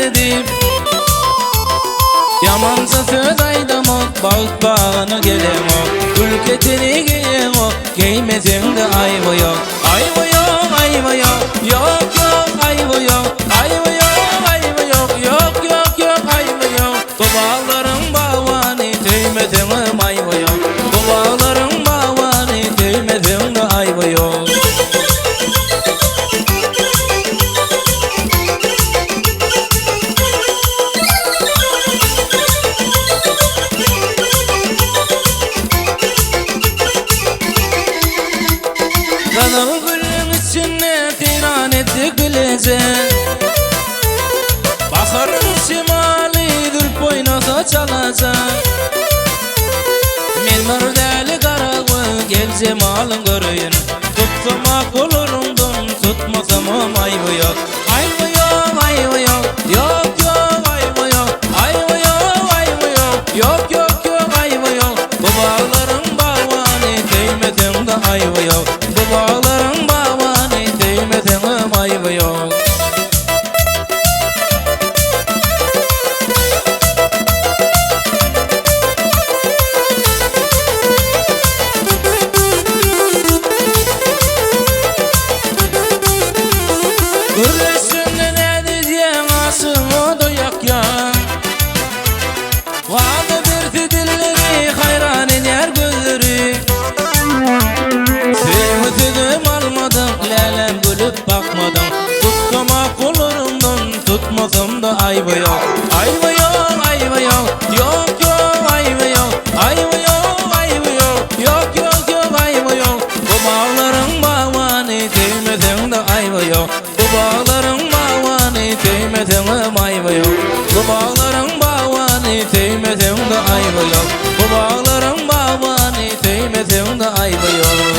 edip yamanca söz aydamok, bağıt bağını gelemok, ülketini giyemok, giymesinde ayvı yok. Ayvı yok, ayvı yok, yok yok ayvı yok, ayvı yok, ayvı yok, yok yok yok ayvı yok. Bu bağların bağvani tüymesinde ayvı yok, bu bağların bağvani tüymesinde ayvı yok. Kanalı gülün içine tiran ettik bilecek, basarın şimali dürp oynasa çalacak. Men mürdeli karağı gel cemalın görüyün, tutsamak olurumdun tutmasam ayvı yok. Ayvı yok, ayvı yok, yok yok ayvı yok, ayvı yok, ayvı yok, yok yok yok ayvı yok. Bu bağların bağvani değmesen de ayvı yok, bu bağların bağvani değmesen de ayvı yok. Gürleşinde ne diyeceğim asımı doyak ya, vadı bir dilleri hayran iner gözleri. Sevmedim almadım, lelem gülüp bakmadım, tutsamak olurumdan tutmasam da ayvı yok. Ayvı yok, ayvı yok, yok yok ayvı yok, ayvı yok, ayvı yok, yok yok yok ayvı yok. Bu bağların bağvani değmesen de ayvı yok, bu bağların bağvani değmesen de ayvı yok, bu bağların bağvani değmesen de ayvı yok, bu bağların bağvani değmesen de ayvı yok.